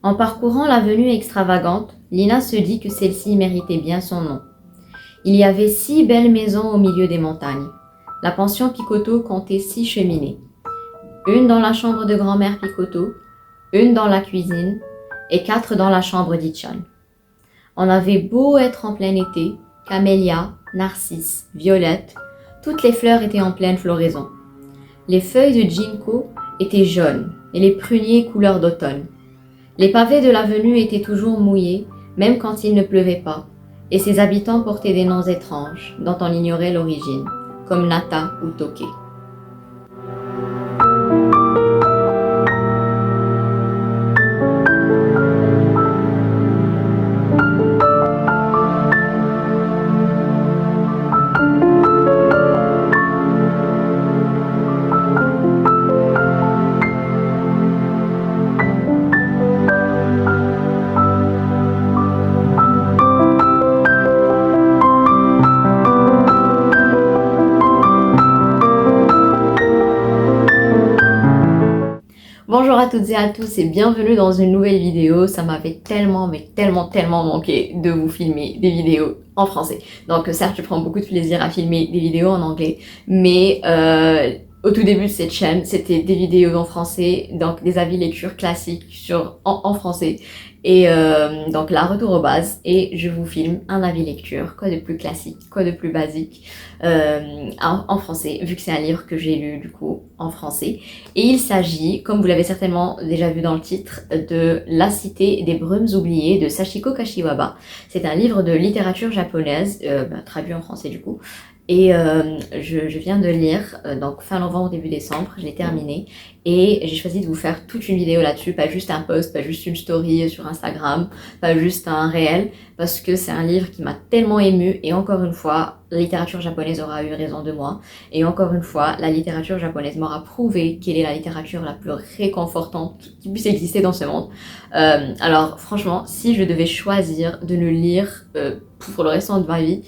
En parcourant l'avenue extravagante, Lina se dit que celle-ci méritait bien son nom. Il y avait 6 belles maisons au milieu des montagnes. La pension Picotto comptait 6 cheminées. Une dans la chambre de grand-mère Picotto, une dans la cuisine et 4 dans la chambre d'Ichan. On avait beau être en plein été, camélias, narcisses, violettes, toutes les fleurs étaient en pleine floraison. Les feuilles de ginkgo étaient jaunes et les pruniers couleur d'automne. Les pavés de l'avenue étaient toujours mouillés, même quand il ne pleuvait pas, et ses habitants portaient des noms étranges dont on ignorait l'origine, comme Nata ou Toke. Bonjour à toutes et à tous et bienvenue dans une nouvelle vidéo. Ça m'avait tellement manqué de vous filmer des vidéos en français. Donc certes, je prends beaucoup de plaisir à filmer des vidéos en anglais, mais au tout début de cette chaîne, c'était des vidéos en français, donc des avis lecture classiques en français. Et donc là, retour aux bases, et je vous filme un avis lecture, quoi de plus classique, quoi de plus basique, en français, vu que c'est un livre que j'ai lu du coup en français. Et il s'agit, comme vous l'avez certainement déjà vu dans le titre, de La Cité des Brumes oubliées de Sachiko Kashiwaba. C'est un livre de littérature japonaise, traduit en français du coup. Et je viens de lire, donc fin novembre, début décembre, je l'ai terminé. Et j'ai choisi de vous faire toute une vidéo là-dessus, pas juste un post, pas juste une story sur Instagram, pas juste un réel, parce que c'est un livre qui m'a tellement émue. Et encore une fois, la littérature japonaise aura eu raison de moi. Et encore une fois, la littérature japonaise m'aura prouvé quelle est la littérature la plus réconfortante qui puisse exister dans ce monde. Alors franchement, si je devais choisir de ne lire pour le restant de ma vie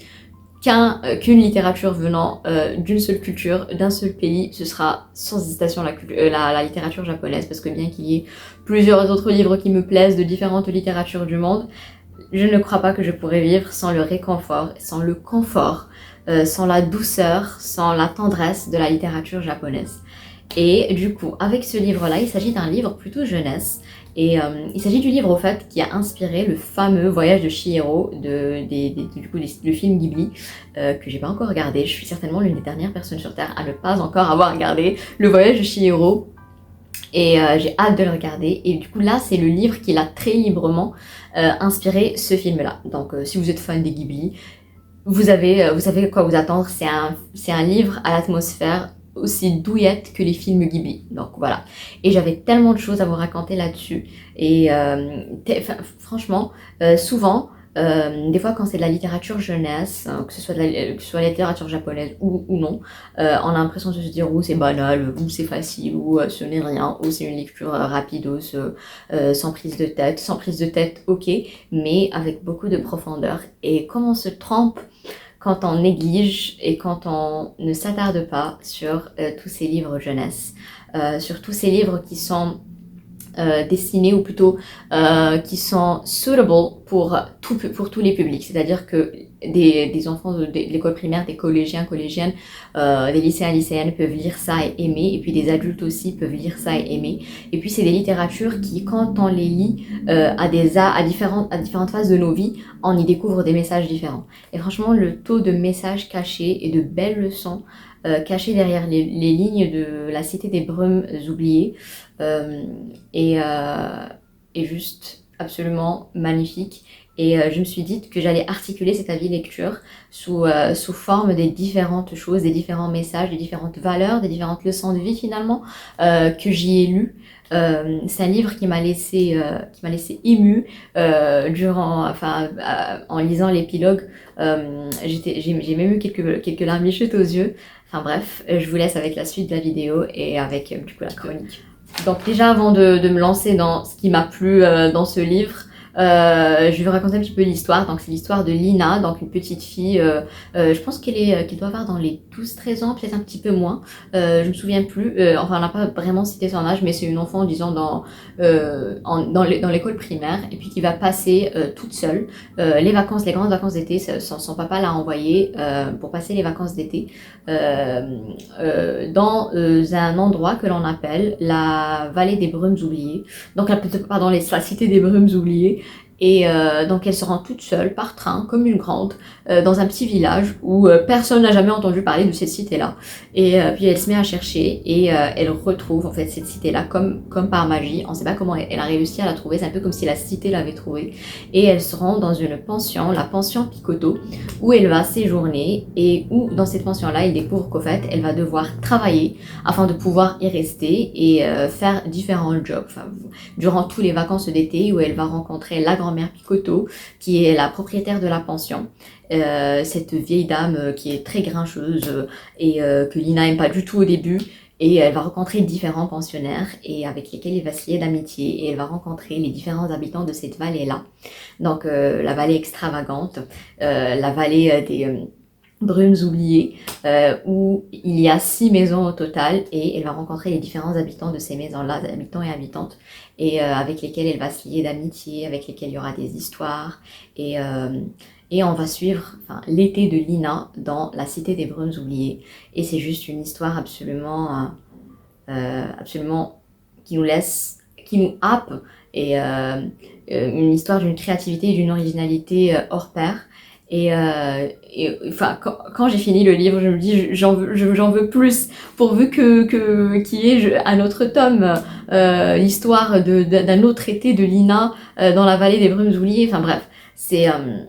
qu'une littérature venant d'une seule culture, d'un seul pays, ce sera sans hésitation la littérature japonaise, parce que bien qu'il y ait plusieurs autres livres qui me plaisent de différentes littératures du monde, je ne crois pas que je pourrais vivre sans le réconfort, sans le confort, sans la douceur, sans la tendresse de la littérature japonaise. Et du coup, avec ce livre-là, il s'agit d'un livre plutôt jeunesse. Et il s'agit du livre, au fait, qui a inspiré le fameux Voyage de Chihiro, du film Ghibli, que j'ai pas encore regardé. Je suis certainement l'une des dernières personnes sur Terre à ne pas encore avoir regardé le Voyage de Chihiro. Et j'ai hâte de le regarder. Et du coup, là, c'est le livre qui l'a très librement inspiré ce film-là. Donc, si vous êtes fan des Ghibli, vous savez quoi vous attendre. C'est un livre à l'atmosphère aussi douillette que les films Ghibli. Donc voilà. Et j'avais tellement de choses à vous raconter là-dessus. Et franchement, souvent, des fois quand c'est de la littérature jeunesse, que ce soit la littérature japonaise ou non, on a l'impression de se dire c'est banal, ou c'est facile, ou ce n'est rien, ou c'est une lecture rapido, sans prise de tête, ok, mais avec beaucoup de profondeur. Et comme on se trompe quand on néglige et quand on ne s'attarde pas sur tous ces livres jeunesse, sur tous ces livres qui sont destinés, ou plutôt qui sont suitable pour tous les publics, c'est-à-dire que des enfants de l'école primaire, des collégiens, collégiennes, des lycéens, lycéennes peuvent lire ça et aimer, et puis des adultes aussi peuvent lire ça et aimer. Et puis c'est des littératures qui, quand on les lit à différentes phases de nos vies, on y découvre des messages différents. Et franchement, le taux de messages cachés et de belles leçons cachées derrière les lignes de La Cité des Brumes oubliées est juste absolument magnifique. Et je me suis dit que j'allais articuler cet avis lecture sous forme des différentes choses, des différents messages, des différentes valeurs, des différentes leçons de vie finalement que j'y ai lues. C'est un livre qui m'a laissé émue en lisant l'épilogue. J'ai même eu quelques larmichettes aux yeux. Enfin bref, je vous laisse avec la suite de la vidéo et avec du coup la chronique. Donc déjà, avant de me lancer dans ce qui m'a plu dans ce livre, Je vais vous raconter un petit peu l'histoire. Donc c'est l'histoire de Lina, donc une petite fille, je pense qu'elle doit avoir dans les 12-13 ans, peut-être un petit peu moins, je me souviens plus, enfin on n'a pas vraiment cité son âge, mais c'est une enfant disons dans l'école primaire, et puis qui va passer toute seule les vacances, les grandes vacances d'été. Son papa l'a envoyée pour passer les vacances d'été dans un endroit que l'on appelle la vallée des brumes oubliées, donc la cité des brumes oubliées. Et donc elle se rend toute seule par train, comme une grande, dans un petit village où personne n'a jamais entendu parler de cette cité-là. Et puis elle se met à chercher et elle retrouve en fait cette cité-là comme par magie. On ne sait pas comment elle a réussi à la trouver, c'est un peu comme si la cité l'avait trouvée. Et elle se rend dans une pension, la pension Picoteau, où elle va séjourner et où dans cette pension-là, elle découvre qu'au fait, elle va devoir travailler afin de pouvoir y rester et faire différents jobs. Enfin, durant tous les vacances d'été, où elle va rencontrer la grand-mère Picoteau, qui est la propriétaire de la pension. Cette vieille dame qui est très grincheuse et que Lina aime pas du tout au début. Et elle va rencontrer différents pensionnaires et avec lesquels elle va se lier d'amitié, et elle va rencontrer les différents habitants de cette vallée-là. Donc la vallée extravagante, la vallée des brumes oubliées, où il y a 6 maisons au total, et elle va rencontrer les différents habitants de ces maisons-là, habitants et habitantes, et avec lesquels elle va se lier d'amitié, avec lesquels il y aura des histoires, et on va suivre l'été de Lina dans la cité des brumes oubliées. Et c'est juste une histoire absolument qui nous laisse, qui nous happe, et une histoire d'une créativité et d'une originalité hors pair. Et enfin, quand j'ai fini le livre, je me dis j'en veux plus, pourvu qu'il y ait un autre tome, l'histoire d'un autre été de Lina dans la vallée des brumes oubliées. Enfin bref, c'est un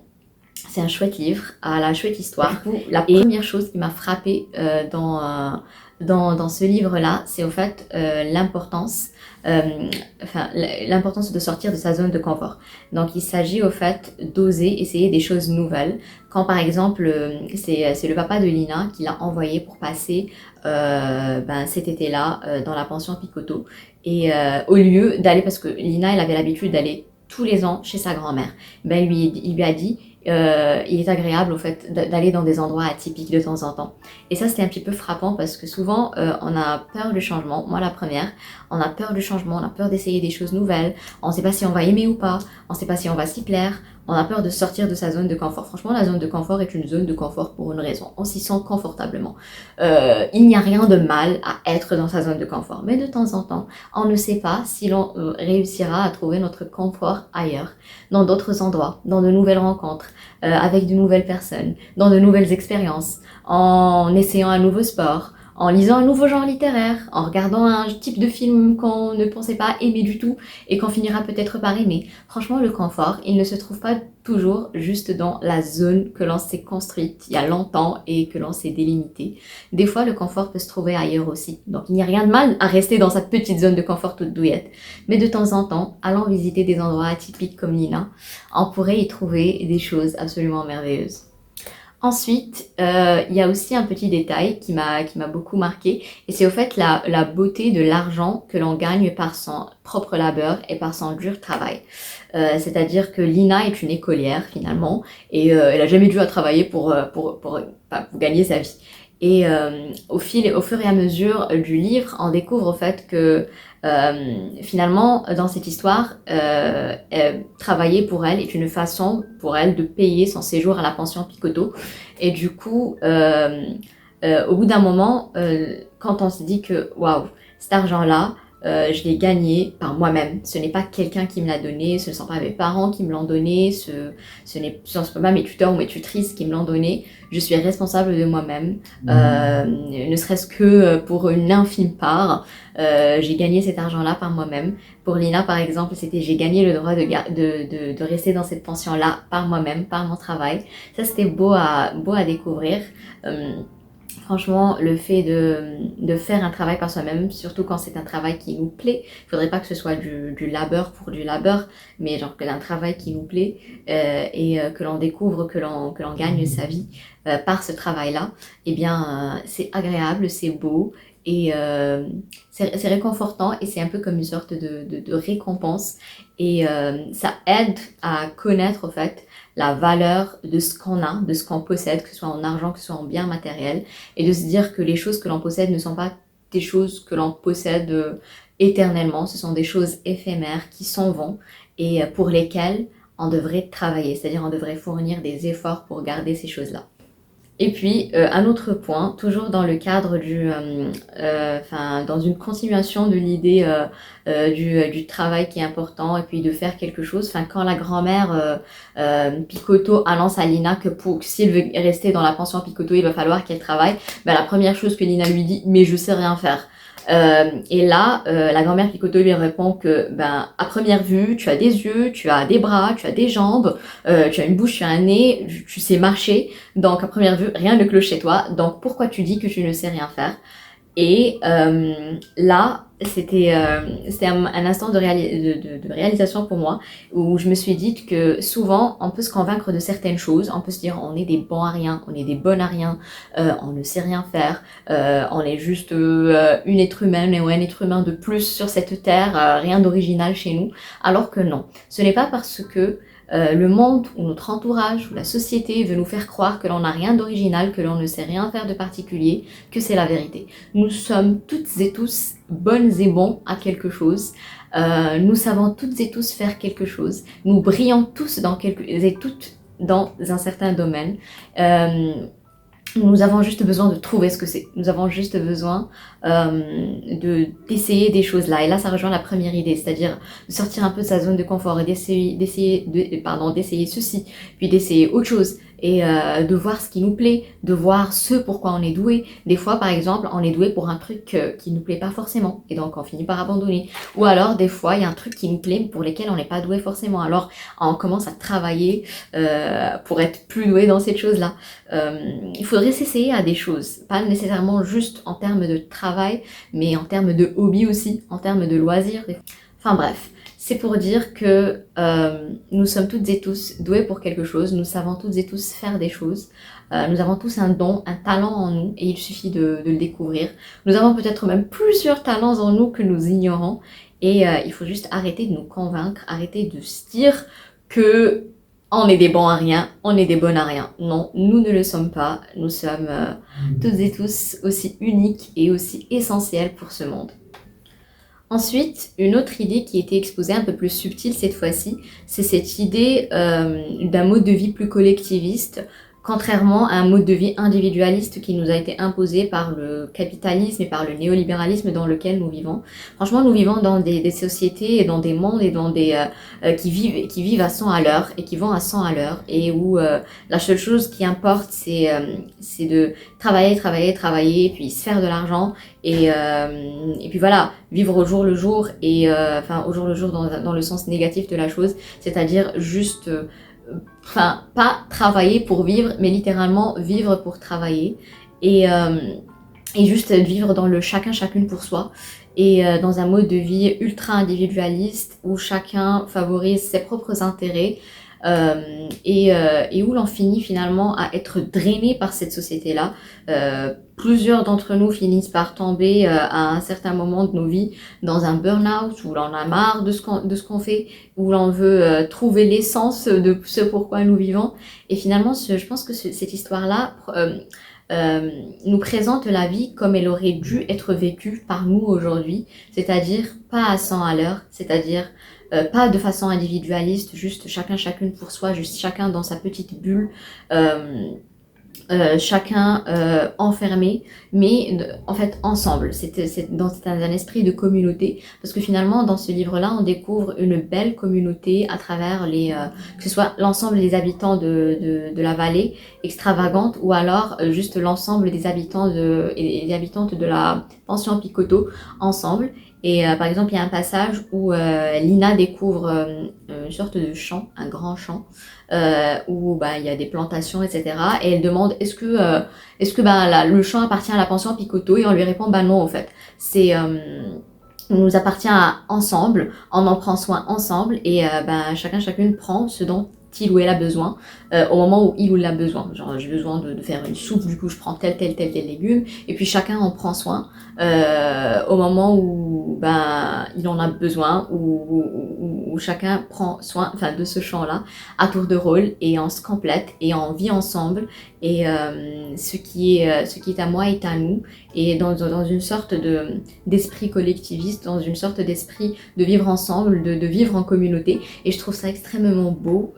chouette livre, à la chouette histoire. La première chose qui m'a frappée dans ce livre-là, c'est au fait l'importance de sortir de sa zone de confort. Donc il s'agit au fait d'oser essayer des choses nouvelles. Quand par exemple, c'est le papa de Lina qui l'a envoyé pour passer cet été-là dans la pension Picoteau. Et au lieu d'aller, parce que Lina elle avait l'habitude d'aller tous les ans chez sa grand-mère, il lui a dit il est agréable au fait d'aller dans des endroits atypiques de temps en temps. Et ça c'était un petit peu frappant, parce que souvent on a peur du changement. Moi la première, on a peur du changement, on a peur d'essayer des choses nouvelles, on ne sait pas si on va aimer ou pas, on ne sait pas si on va s'y plaire, on a peur de sortir de sa zone de confort. Franchement, la zone de confort est une zone de confort pour une raison, on s'y sent confortablement. Il n'y a rien de mal à être dans sa zone de confort, mais de temps en temps on ne sait pas si l'on réussira à trouver notre confort ailleurs, dans d'autres endroits, dans de nouvelles rencontres, avec de nouvelles personnes, dans de nouvelles expériences, en essayant un nouveau sport, en lisant un nouveau genre littéraire, en regardant un type de film qu'on ne pensait pas aimer du tout et qu'on finira peut-être par aimer. Franchement, le confort, il ne se trouve pas toujours juste dans la zone que l'on s'est construite il y a longtemps et que l'on s'est délimitée. Des fois, le confort peut se trouver ailleurs aussi. Donc, il n'y a rien de mal à rester dans sa petite zone de confort toute douillette. Mais de temps en temps, allant visiter des endroits atypiques comme Lina, on pourrait y trouver des choses absolument merveilleuses. Ensuite, il y a aussi un petit détail qui m'a beaucoup marqué, et c'est au fait la beauté de l'argent que l'on gagne par son propre labeur et par son dur travail. C'est-à-dire que Lina est une écolière finalement, et elle a jamais dû à travailler pour gagner sa vie. Et au fur et à mesure du livre, on découvre au fait que finalement, dans cette histoire, travailler pour elle est une façon pour elle de payer son séjour à la pension Picoteau. Et du coup, au bout d'un moment, quand on se dit que waouh, cet argent-là, je l'ai gagné par moi-même. Ce n'est pas quelqu'un qui me l'a donné, ce ne sont pas mes parents qui me l'ont donné, ce ne sont pas mes tuteurs ou mes tutrices qui me l'ont donné. Je suis responsable de moi-même, ne serait-ce que pour une infime part. J'ai gagné cet argent-là par moi-même. Pour Lina, par exemple, c'était j'ai gagné le droit de rester dans cette pension-là par moi-même, par mon travail. Ça, c'était beau à découvrir. Franchement, le fait de faire un travail par soi-même, surtout quand c'est un travail qui nous plaît, il faudrait pas que ce soit du labeur pour du labeur, mais genre que un travail qui nous plaît et que l'on découvre, que l'on gagne sa vie par ce travail-là, eh bien c'est agréable, c'est beau, et c'est réconfortant et c'est un peu comme une sorte de récompense et ça aide à connaître en fait la valeur de ce qu'on a, de ce qu'on possède, que ce soit en argent, que ce soit en biens matériels, et de se dire que les choses que l'on possède ne sont pas des choses que l'on possède éternellement, ce sont des choses éphémères qui s'en vont et pour lesquelles on devrait travailler, c'est-à-dire on devrait fournir des efforts pour garder ces choses-là. Et puis, un autre point, toujours dans le cadre dans une continuation de l'idée du travail qui est important et puis de faire quelque chose. Enfin, quand la grand-mère Picotto annonce à Lina que s'il veut rester dans la pension Picotto, il va falloir qu'elle travaille, ben, la première chose que Lina lui dit, mais je sais rien faire. Et là, la grand-mère Picotto lui répond que, ben, à première vue, tu as des yeux, tu as des bras, tu as des jambes, tu as une bouche, tu as un nez, tu sais marcher. Donc, à première vue, rien ne cloche chez toi. Donc, pourquoi tu dis que tu ne sais rien faire? Et là, c'était un instant de réalisation pour moi où je me suis dit que souvent on peut se convaincre de certaines choses, on peut se dire on est des bons à rien, on est des bonnes à rien, on ne sait rien faire, on est juste une être humaine ou un être humain de plus sur cette terre, rien d'original chez nous, alors que non, ce n'est pas parce que le monde ou notre entourage ou la société veut nous faire croire que l'on n'a rien d'original, que l'on ne sait rien faire de particulier, que c'est la vérité. Nous sommes toutes et tous bonnes et bons à quelque chose. Nous savons toutes et tous faire quelque chose. Nous brillons tous et toutes dans un certain domaine. Nous avons juste besoin de trouver ce que c'est. Nous avons juste besoin d'essayer des choses là. Et là, ça rejoint la première idée, c'est-à-dire de sortir un peu de sa zone de confort et d'essayer ceci, puis d'essayer autre chose. Et de voir ce qui nous plaît, de voir ce pourquoi on est doué. Des fois, par exemple, on est doué pour un truc qui nous plaît pas forcément, et donc on finit par abandonner. Ou alors, des fois, il y a un truc qui nous plaît pour lequel on n'est pas doué forcément. Alors, on commence à travailler pour être plus doué dans cette chose-là. Il faudrait s'essayer à des choses, pas nécessairement juste en termes de travail, mais en termes de hobby aussi, en termes de loisirs. Enfin bref. C'est pour dire que nous sommes toutes et tous doués pour quelque chose, nous savons toutes et tous faire des choses, nous avons tous un don, un talent en nous et il suffit de le découvrir. Nous avons peut-être même plusieurs talents en nous que nous ignorons et il faut juste arrêter de nous convaincre, arrêter de se dire que on est des bons à rien, on est des bonnes à rien. Non, nous ne le sommes pas, nous sommes toutes et tous aussi uniques et aussi essentiels pour ce monde. Ensuite, une autre idée qui a été exposée un peu plus subtile cette fois-ci, c'est cette idée d'un mode de vie plus collectiviste, contrairement à un mode de vie individualiste qui nous a été imposé par le capitalisme et par le néolibéralisme dans lequel nous vivons. Franchement, nous vivons dans des sociétés et dans des mondes et dans des qui vivent à 100 à l'heure et qui vont à 100 à l'heure et où la seule chose qui importe c'est de travailler et puis se faire de l'argent et puis voilà, vivre au jour le jour et au jour le jour dans le sens négatif de la chose, c'est-à-dire juste pas travailler pour vivre, mais littéralement vivre pour travailler et juste vivre dans le chacune pour soi et dans un mode de vie ultra individualiste où chacun favorise ses propres intérêts et où l'on finit finalement à être drainé par cette société-là. Plusieurs d'entre nous finissent par tomber à un certain moment de nos vies dans un burn-out où l'on a marre de ce qu'on fait, où l'on veut trouver l'essence de ce pourquoi nous vivons. Et finalement, je pense que cette histoire-là nous présente la vie comme elle aurait dû être vécue par nous aujourd'hui, c'est-à-dire pas à 100 à l'heure, c'est-à-dire pas de façon individualiste, juste chacune pour soi, juste chacun dans sa petite bulle, chacun enfermé, mais en fait ensemble. C'est dans un esprit de communauté, parce que finalement dans ce livre-là, on découvre une belle communauté à travers que ce soit l'ensemble des habitants de la vallée extravagante, ou alors juste l'ensemble des habitants et des habitantes de la pension Picotto ensemble. Et par exemple, il y a un passage où Lina découvre une sorte de champ, un grand champ, où il y a des plantations, etc. Et elle demande est-ce que le champ appartient à la pension Picotto, et on lui répond non, en fait, c'est nous appartient ensemble, on en prend soin ensemble et chacune prend ce dont il ou elle a besoin au moment où il ou elle a besoin. Genre j'ai besoin de faire une soupe, du coup je prends tel légume et puis chacun en prend soin au moment où il en a besoin, où chacun prend soin de ce champ-là à tour de rôle et on se complète et on vit ensemble et ce qui est à moi est à nous et dans une sorte d'esprit collectiviste, dans une sorte d'esprit de vivre ensemble, de vivre en communauté et je trouve ça extrêmement beau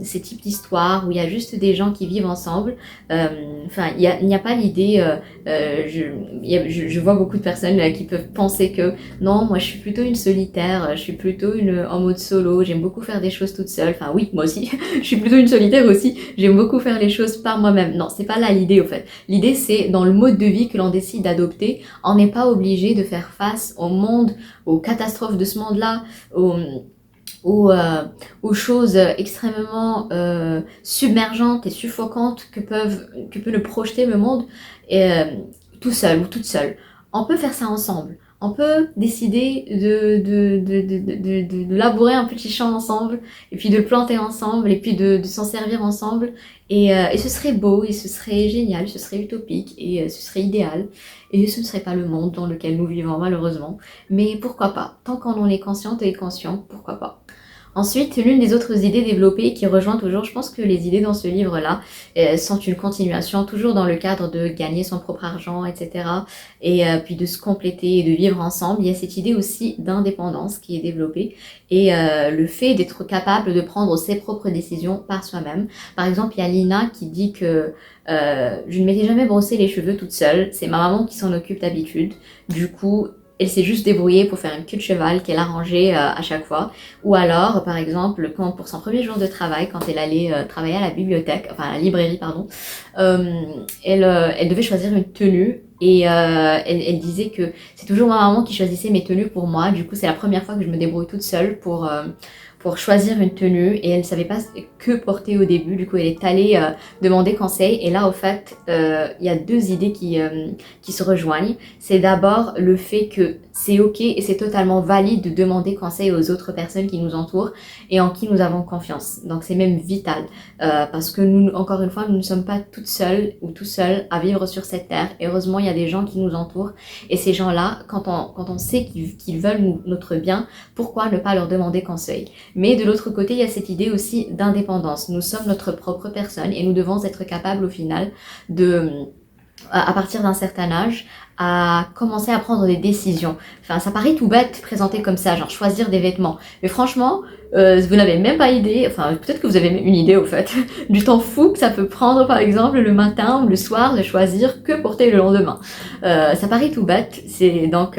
ces types d'histoires où il y a juste des gens qui vivent ensemble. Il n'y a pas l'idée, je vois beaucoup de personnes qui peuvent penser que non, moi je suis plutôt une solitaire, je suis plutôt en mode solo, j'aime beaucoup faire des choses toute seule. Enfin oui, moi aussi, je suis plutôt une solitaire aussi, j'aime beaucoup faire les choses par moi-même. Non, c'est pas là l'idée au fait. L'idée c'est dans le mode de vie que l'on décide d'adopter, on n'est pas obligé de faire face au monde, aux catastrophes de ce monde-là, aux choses extrêmement submergentes et suffocantes que peut le projeter le monde tout seul ou toute seule. On peut faire ça ensemble. On peut décider de labourer un petit champ ensemble et puis de le planter ensemble et puis de s'en servir ensemble et ce serait beau et ce serait génial, ce serait utopique et ce serait idéal et ce ne serait pas le monde dans lequel nous vivons malheureusement, mais pourquoi pas, tant qu'on en est consciente et conscient, pourquoi pas. Ensuite, l'une des autres idées développées qui rejoint toujours, je pense que les idées dans ce livre-là sont une continuation, toujours dans le cadre de gagner son propre argent, etc. Et puis de se compléter et de vivre ensemble. Il y a cette idée aussi d'indépendance qui est développée et le fait d'être capable de prendre ses propres décisions par soi-même. Par exemple, il y a Lina qui dit que je ne m'étais jamais brossé les cheveux toute seule, c'est ma maman qui s'en occupe d'habitude. Du coup, elle s'est juste débrouillée pour faire une queue de cheval qu'elle a rangée à chaque fois. Ou alors, par exemple, pour son premier jour de travail, quand elle allait travailler à la bibliothèque, enfin à la librairie, pardon, elle devait choisir une tenue et elle disait que c'est toujours ma maman qui choisissait mes tenues pour moi. Du coup, c'est la première fois que je me débrouille toute seule pour choisir une tenue et elle ne savait pas que porter au début. Du coup, elle est allée demander conseil. Et là, au fait, il y a deux idées qui se rejoignent. C'est d'abord le fait que c'est ok et c'est totalement valide de demander conseil aux autres personnes qui nous entourent et en qui nous avons confiance. Donc, c'est même vital parce que nous, encore une fois, nous ne sommes pas toutes seules ou tout seuls à vivre sur cette terre. Et heureusement, il y a des gens qui nous entourent et ces gens-là, quand on sait qu'ils veulent notre bien, pourquoi ne pas leur demander conseil? Mais de l'autre côté, il y a cette idée aussi d'indépendance. Nous sommes notre propre personne et nous devons être capables au final à partir d'un certain âge, à commencer à prendre des décisions. Enfin, ça paraît tout bête présenté comme ça, genre choisir des vêtements. Mais franchement, vous n'avez même pas idée, enfin peut-être que vous avez même une idée au fait, du temps fou que ça peut prendre par exemple le matin ou le soir de choisir que porter le lendemain. Ça paraît tout bête, c'est donc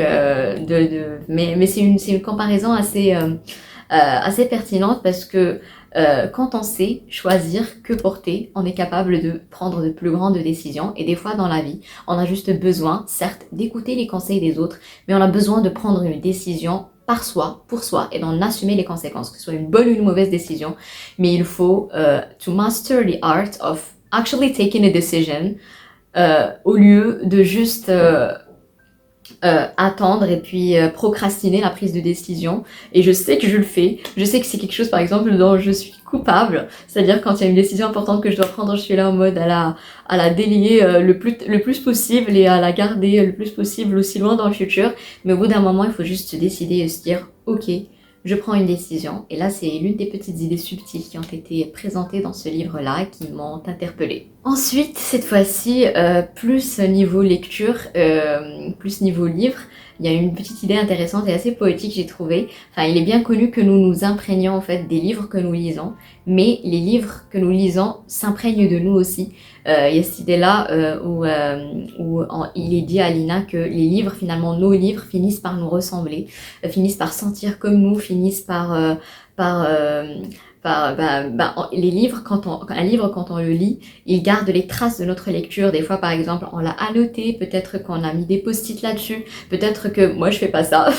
mais c'est une comparaison assez pertinente parce que quand on sait choisir que porter, on est capable de prendre de plus grandes décisions et des fois dans la vie, on a juste besoin, certes, d'écouter les conseils des autres, mais on a besoin de prendre une décision par soi, pour soi, et d'en assumer les conséquences, que ce soit une bonne ou une mauvaise décision, mais il faut to master the art of actually taking a decision au lieu de juste attendre et puis procrastiner la prise de décision. Et je sais que je le fais. Je sais que c'est quelque chose, par exemple, dont je suis coupable. C'est-à-dire quand il y a une décision importante que je dois prendre, je suis là en mode à la délier le plus possible et à la garder le plus possible aussi loin dans le futur. Mais au bout d'un moment, il faut juste se décider et se dire, ok, je prends une décision. Et là, c'est l'une des petites idées subtiles qui ont été présentées dans ce livre-là qui m'ont interpellée. Ensuite, cette fois-ci, plus niveau lecture, plus niveau livre, il y a une petite idée intéressante et assez poétique, j'ai trouvé. Enfin, il est bien connu que nous nous imprégnons en fait des livres que nous lisons, mais les livres que nous lisons s'imprègnent de nous aussi. Il y a cette idée-là où il est dit à Lina que les livres, finalement, nos livres finissent par nous ressembler, finissent par sentir comme nous, finissent par les livres, un livre, quand on le lit, il garde les traces de notre lecture. Des fois, par exemple, on l'a annoté, peut-être qu'on a mis des post-it là-dessus, peut-être que, moi je fais pas ça,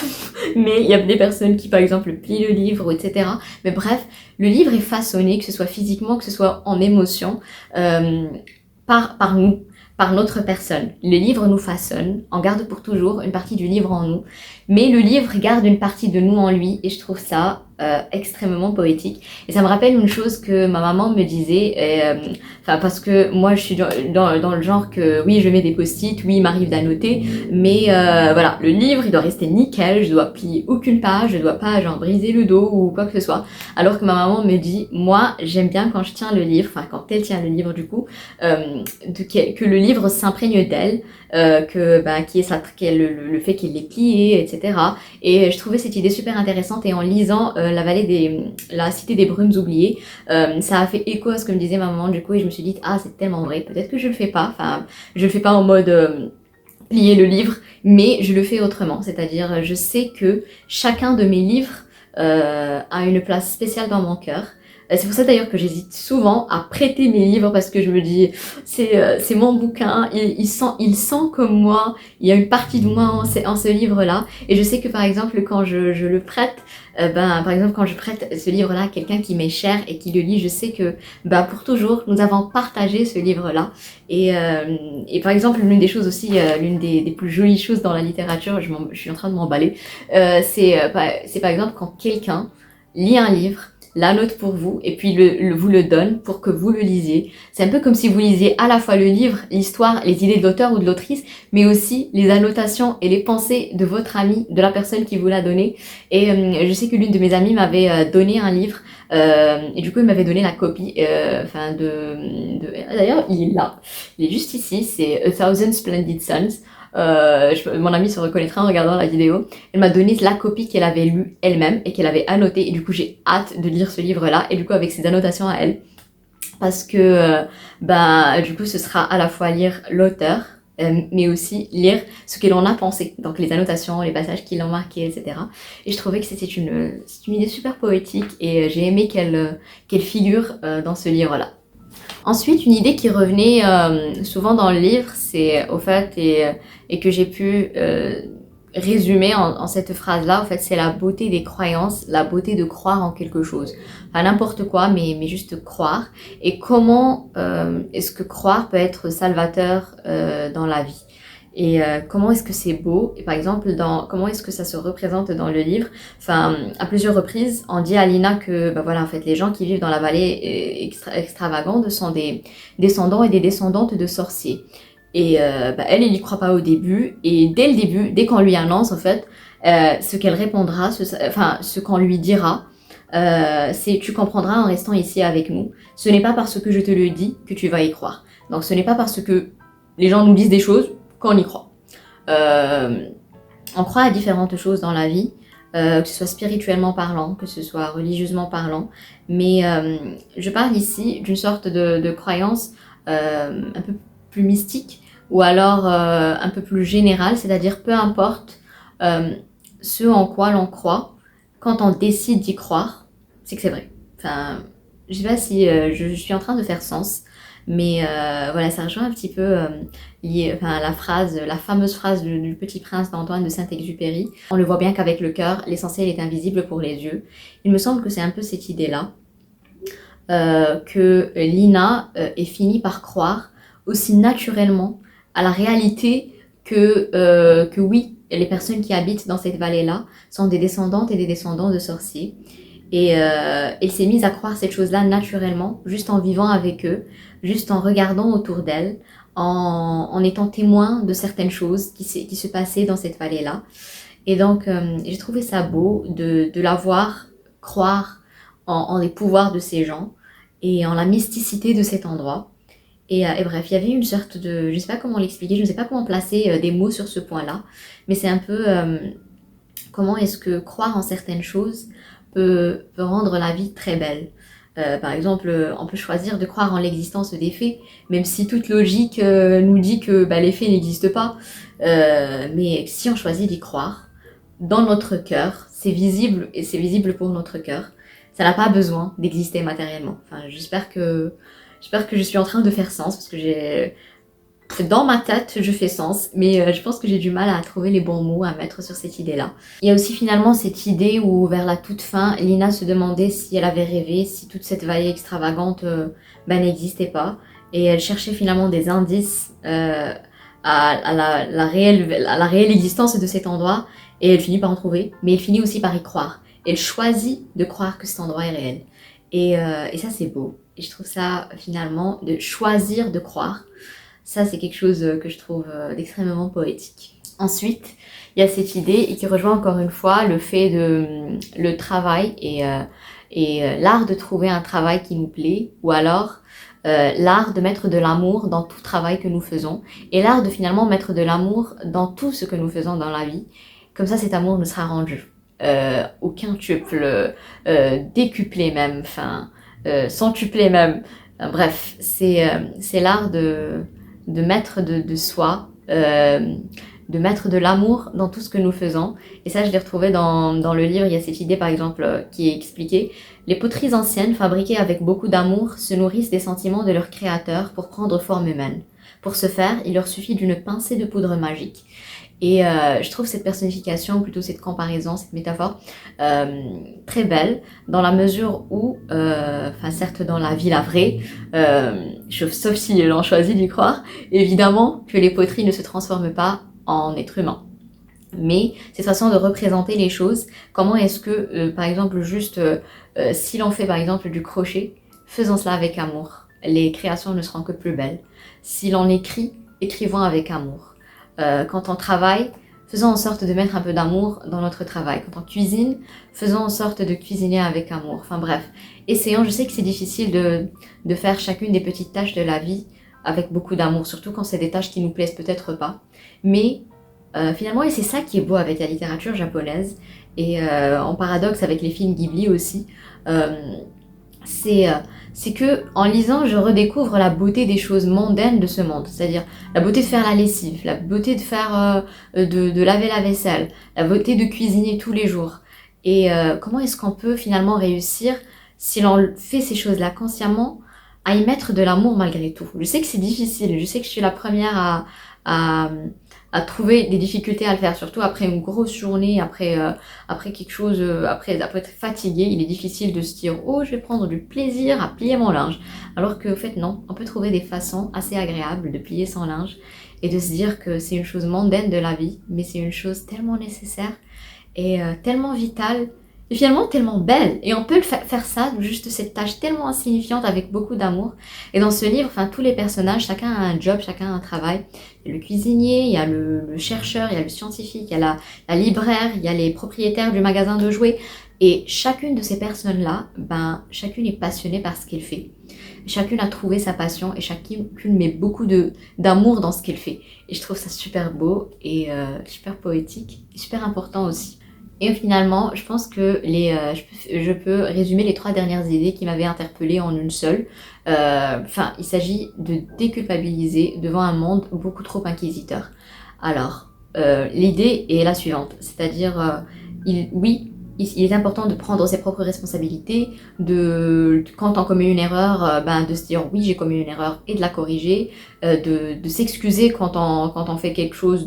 mais il y a des personnes qui, par exemple, plient le livre, etc. Mais bref, le livre est façonné, que ce soit physiquement, que ce soit en émotion, par nous, par notre personne. Le livre nous façonne, on garde pour toujours une partie du livre en nous, mais le livre garde une partie de nous en lui, et je trouve ça extrêmement poétique. Et ça me rappelle une chose que ma maman me disait, parce que moi je suis dans le genre que oui, je mets des post-it, oui, il m'arrive d'annoter, mais voilà, le livre il doit rester nickel, je dois plier aucune page, je dois pas genre briser le dos ou quoi que ce soit. Alors que ma maman me dit, moi j'aime bien quand je tiens le livre, enfin quand elle tient le livre du coup, que le livre s'imprègne d'elle, qu'il y ait le fait qu'il l'ait plié, etc. Et je trouvais cette idée super intéressante, et en lisant La Cité des Brumes oubliées, ça a fait écho à ce que me disait ma maman du coup, et je me suis dit ah c'est tellement vrai, peut-être que je le fais pas, enfin je le fais pas en mode plier le livre, mais je le fais autrement, c'est-à-dire je sais que chacun de mes livres a une place spéciale dans mon cœur. C'est pour ça d'ailleurs que j'hésite souvent à prêter mes livres, parce que je me dis c'est mon bouquin, il sent comme moi, il y a une partie de moi en ce livre-là, et je sais que par exemple quand je le prête, par exemple quand je prête ce livre-là à quelqu'un qui m'est cher et qui le lit, je sais que pour toujours nous avons partagé ce livre-là. Et par exemple l'une des choses aussi, l'une des plus jolies choses dans la littérature, je suis en train de m'emballer, c'est par exemple quand quelqu'un lit un livre, la note pour vous, et puis vous le donne pour que vous le lisiez. C'est un peu comme si vous lisiez à la fois le livre, l'histoire, les idées de l'auteur ou de l'autrice, mais aussi les annotations et les pensées de votre ami, de la personne qui vous l'a donné. Et je sais que l'une de mes amies m'avait donné un livre, et du coup il m'avait donné la copie, d'ailleurs il est là, il est juste ici, c'est A Thousand Splendid Suns. Mon amie se reconnaîtra en regardant la vidéo. Elle m'a donné la copie qu'elle avait lue elle-même et qu'elle avait annotée, et du coup j'ai hâte de lire ce livre-là, et du coup avec ses annotations à elle, parce que du coup ce sera à la fois lire l'auteur, mais aussi lire ce qu'elle en a pensé, donc les annotations, les passages qui l'ont marqué, etc. Et je trouvais que c'était une idée super poétique, et j'ai aimé qu'elle figure dans ce livre-là. Ensuite, une idée qui revenait souvent dans le livre, c'est au fait, et que j'ai pu résumer en cette phrase-là, en fait, c'est la beauté des croyances, la beauté de croire en quelque chose. Enfin, n'importe quoi, mais juste croire. Et comment est-ce que croire peut être salvateur dans la vie? Et comment est-ce que c'est beau? Et par exemple, comment est-ce que ça se représente dans le livre? Enfin, à plusieurs reprises, on dit à Lina que, en fait, les gens qui vivent dans la vallée extravagante sont des descendants et des descendantes de sorciers. Et elle n'y croit pas au début. Et dès le début, dès qu'on lui annonce, en fait, ce qu'elle répondra, ce qu'on lui dira, c'est « tu comprendras en restant ici avec nous. Ce n'est pas parce que je te le dis que tu vas y croire. » Donc, ce n'est pas parce que les gens nous disent des choses qu'on y croit. On croit à différentes choses dans la vie, que ce soit spirituellement parlant, que ce soit religieusement parlant, mais je parle ici d'une sorte de croyance un peu plus mystique, ou alors un peu plus générale, c'est-à-dire peu importe ce en quoi l'on croit, quand on décide d'y croire, c'est que c'est vrai. Enfin, je sais pas si je suis en train de faire sens, mais voilà, ça rejoint un petit peu la fameuse phrase du Petit Prince d'Antoine de Saint-Exupéry. On ne voit bien qu'avec le cœur, l'essentiel est invisible pour les yeux. Il me semble que c'est un peu cette idée-là, que Lina ait fini par croire aussi naturellement à la réalité que oui, les personnes qui habitent dans cette vallée-là sont des descendantes et des descendants de sorciers. Et elle s'est mise à croire cette chose-là naturellement, juste en vivant avec eux, juste en regardant autour d'elle, en étant témoin de certaines choses qui se passaient dans cette vallée-là. Et donc, j'ai trouvé ça beau de la voir croire en les pouvoirs de ces gens et en la mysticité de cet endroit. Et bref, il y avait une sorte de... Je ne sais pas comment l'expliquer, je ne sais pas comment placer des mots sur ce point-là, mais c'est un peu comment est-ce que croire en certaines choses peut rendre la vie très belle. Par exemple, on peut choisir de croire en l'existence des faits, même si toute logique nous dit que les faits n'existent pas. Mais si on choisit d'y croire, dans notre cœur, c'est visible, et c'est visible pour notre cœur. Ça n'a pas besoin d'exister matériellement. Enfin, j'espère que je suis en train de faire sens, parce que dans ma tête, je fais sens, mais je pense que j'ai du mal à trouver les bons mots à mettre sur cette idée-là. Il y a aussi finalement cette idée où, vers la toute fin, Lina se demandait si elle avait rêvé, si toute cette vallée extravagante n'existait pas. Et elle cherchait finalement des indices à la réelle existence de cet endroit, et elle finit par en trouver, mais elle finit aussi par y croire. elle choisit de croire que cet endroit est réel. Et ça c'est beau. Et je trouve ça finalement, de choisir de croire, ça c'est quelque chose que je trouve d'extrêmement poétique. Ensuite, il y a cette idée et qui rejoint encore une fois le fait de le travail et l'art de trouver un travail qui nous plaît, ou alors l'art de mettre de l'amour dans tout travail que nous faisons, et l'art de finalement mettre de l'amour dans tout ce que nous faisons dans la vie. Comme ça, cet amour nous sera rendu au quintuple, décuplé même, enfin centuplé même. Bref, c'est l'art de mettre de soi, de mettre de l'amour dans tout ce que nous faisons. Et ça, je l'ai retrouvé dans le livre. Il y a cette idée, par exemple, qui est expliquée. Les poteries anciennes, fabriquées avec beaucoup d'amour, se nourrissent des sentiments de leur créateur pour prendre forme humaine. Pour ce faire, il leur suffit d'une pincée de poudre magique. Et je trouve cette personnification, plutôt cette comparaison, cette métaphore, très belle, dans la mesure où, enfin certes dans la vie la vraie, sauf si l'on choisit d'y croire, évidemment que les poteries ne se transforment pas en être humain. Mais cette façon de représenter les choses, comment est-ce que, par exemple, juste si l'on fait par exemple du crochet, faisons cela avec amour. Les créations ne seront que plus belles. Si l'on écrit, écrivons avec amour. Quand on travaille, faisons en sorte de mettre un peu d'amour dans notre travail. Quand on cuisine, faisons en sorte de cuisiner avec amour. Enfin bref, essayons, je sais que c'est difficile de faire chacune des petites tâches de la vie avec beaucoup d'amour, surtout quand c'est des tâches qui nous plaisent peut-être pas. Mais finalement, et c'est ça qui est beau avec la littérature japonaise, et en paradoxe avec les films Ghibli aussi, c'est que en lisant, je redécouvre la beauté des choses mondaines de ce monde. C'est-à-dire la beauté de faire la lessive, la beauté de faire de laver la vaisselle, la beauté de cuisiner tous les jours. Et comment est-ce qu'on peut finalement réussir, si l'on fait ces choses-là consciemment, à y mettre de l'amour malgré tout. Je sais que c'est difficile, je sais que je suis la première à trouver des difficultés à le faire, surtout après une grosse journée, après quelque chose, après être fatigué, il est difficile de se dire oh je vais prendre du plaisir à plier mon linge, alors qu'en fait non, on peut trouver des façons assez agréables de plier son linge et de se dire que c'est une chose mondaine de la vie, mais c'est une chose tellement nécessaire et tellement vitale et finalement tellement belle, et on peut faire ça, juste cette tâche tellement insignifiante avec beaucoup d'amour. Et dans ce livre, enfin tous les personnages, chacun a un job, chacun a un travail. Il y a le cuisinier, il y a le chercheur, il y a le scientifique, il y a la libraire, il y a les propriétaires du magasin de jouets. Et chacune de ces personnes-là, ben chacune est passionnée par ce qu'elle fait. Chacune a trouvé sa passion et chacune met beaucoup d'amour dans ce qu'elle fait. Et je trouve ça super beau et super poétique et super important aussi. Et finalement, je pense que je peux résumer les 3 dernières idées qui m'avaient interpellée en une seule. Enfin, il s'agit de déculpabiliser devant un monde beaucoup trop inquisiteur. Alors, l'idée est la suivante, c'est-à-dire, oui, il est important de prendre ses propres responsabilités, quand on commet une erreur, de se dire oui j'ai commis une erreur et de la corriger, de s'excuser quand on fait quelque chose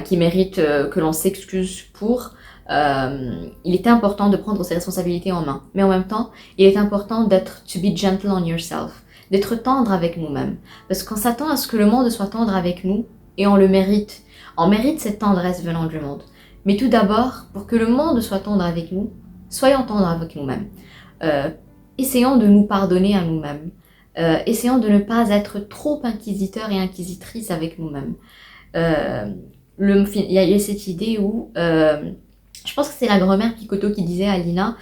qui mérite que l'on s'excuse pour. Il est important de prendre ses responsabilités en main. Mais en même temps, il est important to be gentle on yourself, d'être tendre avec nous-mêmes. Parce qu'on s'attend à ce que le monde soit tendre avec nous, et on le mérite. On mérite cette tendresse venant du monde. Mais tout d'abord, pour que le monde soit tendre avec nous, soyons tendres avec nous-mêmes. Essayons de nous pardonner à nous-mêmes. Essayons de ne pas être trop inquisiteurs et inquisitrices avec nous-mêmes. Il y a cette idée où, je pense que c'est la grand-mère Picoto qui disait à Lina,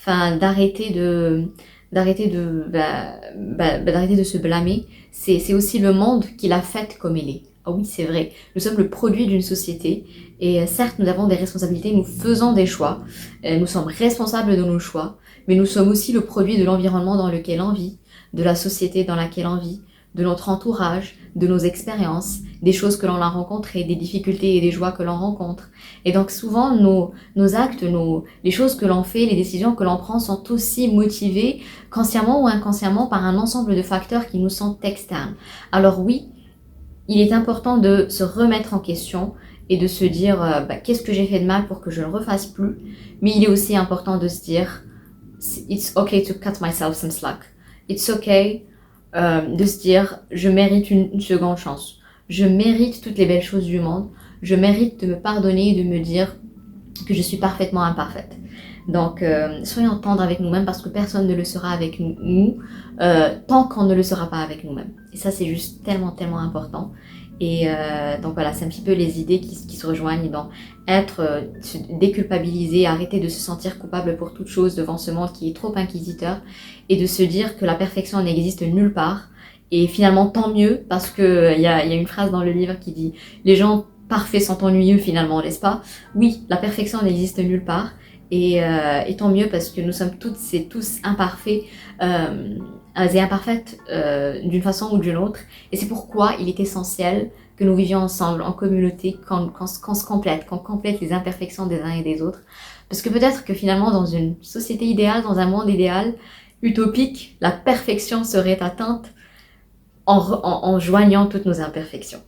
d'arrêter de se blâmer. C'est aussi le monde qui l'a faite comme elle est. Ah oui, c'est vrai. Nous sommes le produit d'une société et certes, nous avons des responsabilités, nous faisons des choix, nous sommes responsables de nos choix, mais nous sommes aussi le produit de l'environnement dans lequel on vit, de la société dans laquelle on vit, de notre entourage, de nos expériences, des choses que l'on a rencontrées, des difficultés et des joies que l'on rencontre. Et donc souvent, nos actes, les choses que l'on fait, les décisions que l'on prend sont aussi motivées, consciemment ou inconsciemment, par un ensemble de facteurs qui nous sont externes. Alors oui, il est important de se remettre en question et de se dire qu'est-ce que j'ai fait de mal pour que je ne le refasse plus. Mais il est aussi important de se dire it's okay to cut myself some slack. It's okay de se dire je mérite une seconde chance. Je mérite toutes les belles choses du monde. Je mérite de me pardonner et de me dire que je suis parfaitement imparfaite. Donc, soyons tendres avec nous-mêmes parce que personne ne le sera avec nous tant qu'on ne le sera pas avec nous-mêmes. Et ça, c'est juste tellement, tellement important. Et donc voilà, c'est un petit peu les idées qui se rejoignent dans être, se déculpabiliser, arrêter de se sentir coupable pour toute chose devant ce monde qui est trop inquisiteur et de se dire que la perfection n'existe nulle part. Et finalement, tant mieux, parce que il y a une phrase dans le livre qui dit « Les gens parfaits sont ennuyeux finalement, n'est-ce pas ?» Oui, la perfection n'existe nulle part. Et tant mieux parce que nous sommes toutes et tous imparfaits et imparfaites d'une façon ou d'une autre. Et c'est pourquoi il est essentiel que nous vivions ensemble, en communauté, qu'on se complète, qu'on complète les imperfections des uns et des autres. Parce que peut-être que finalement, dans une société idéale, dans un monde idéal, utopique, la perfection serait atteinte en joignant toutes nos imperfections.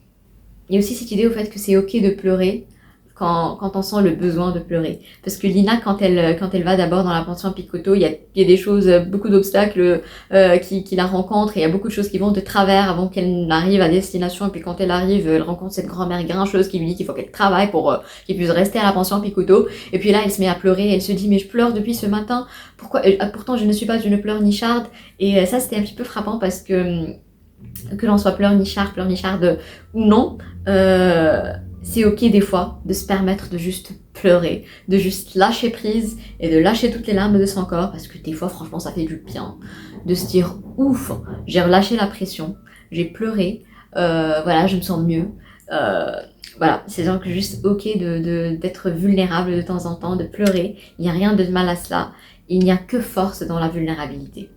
Il y a aussi cette idée au fait que c'est ok de pleurer quand on sent le besoin de pleurer. Parce que Lina, quand elle va d'abord dans la pension Picoto, il y a des choses, beaucoup d'obstacles qui la rencontrent, et il y a beaucoup de choses qui vont de travers avant qu'elle n'arrive à destination. Et puis quand elle arrive, elle rencontre cette grand-mère grincheuse qui lui dit qu'il faut qu'elle travaille pour qu'elle puisse rester à la pension Picoto. Et puis là, elle se met à pleurer, et elle se dit « Mais je pleure depuis ce matin, pourquoi pourtant je ne suis pas une pleurnicharde ». Et ça, c'était un petit peu frappant parce que l'on soit pleurnicharde ou non, c'est ok des fois de se permettre de juste pleurer, de juste lâcher prise et de lâcher toutes les larmes de son corps, parce que des fois franchement ça fait du bien de se dire ouf, j'ai relâché la pression, j'ai pleuré, voilà, je me sens mieux. Voilà, c'est donc juste ok d'être vulnérable de temps en temps, de pleurer, il n'y a rien de mal à cela, il n'y a que force dans la vulnérabilité.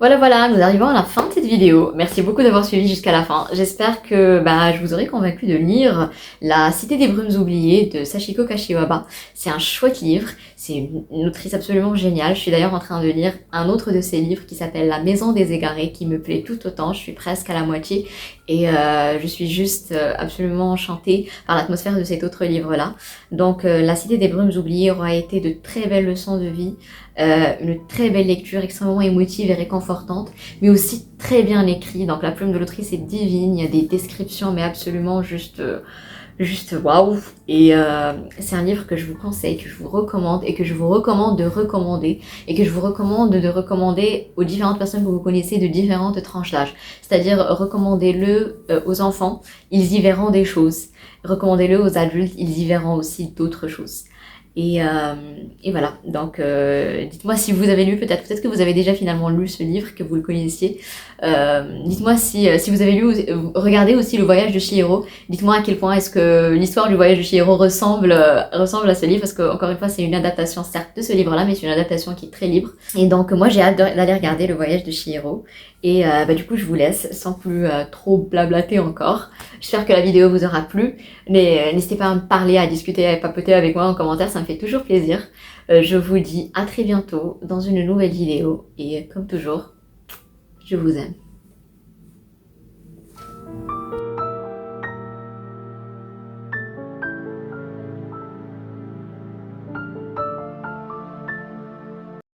Voilà, nous arrivons à la fin de cette vidéo. Merci beaucoup d'avoir suivi jusqu'à la fin. J'espère que je vous aurai convaincu de lire La Cité des Brumes oubliées de Sachiko Kashiwaba. C'est un chouette livre, c'est une autrice absolument géniale. Je suis d'ailleurs en train de lire un autre de ses livres qui s'appelle La Maison des Égarés, qui me plaît tout autant. Je suis presque à la moitié et je suis juste absolument enchantée par l'atmosphère de cet autre livre-là. Donc La Cité des Brumes oubliées aura été de très belles leçons de vie. Une très belle lecture, extrêmement émotive et réconfortante, mais aussi très bien écrit. Donc la plume de l'autrice est divine, il y a des descriptions mais absolument juste waouh. Et c'est un livre que je vous conseille, que je vous recommande et que je vous recommande de recommander et que je vous recommande de recommander aux différentes personnes que vous connaissez de différentes tranches d'âge. C'est-à-dire recommandez-le aux enfants, ils y verront des choses. Recommandez-le aux adultes, ils y verront aussi d'autres choses. Et voilà, donc dites-moi si vous avez lu, peut-être que vous avez déjà finalement lu ce livre, que vous le connaissiez. Dites-moi si vous avez lu, regardez aussi Le Voyage de Chihiro. Dites-moi à quel point est-ce que l'histoire du Voyage de Chihiro ressemble à ce livre, parce que encore une fois c'est une adaptation certes de ce livre-là, mais c'est une adaptation qui est très libre. Et donc moi j'ai hâte d'aller regarder Le Voyage de Chihiro. Et du coup je vous laisse sans plus trop blablater encore. J'espère que la vidéo vous aura plu. Mais n'hésitez pas à me parler, à discuter, à papoter avec moi en commentaire, ça me fait toujours plaisir. Je vous dis à très bientôt dans une nouvelle vidéo et comme toujours, je vous aime.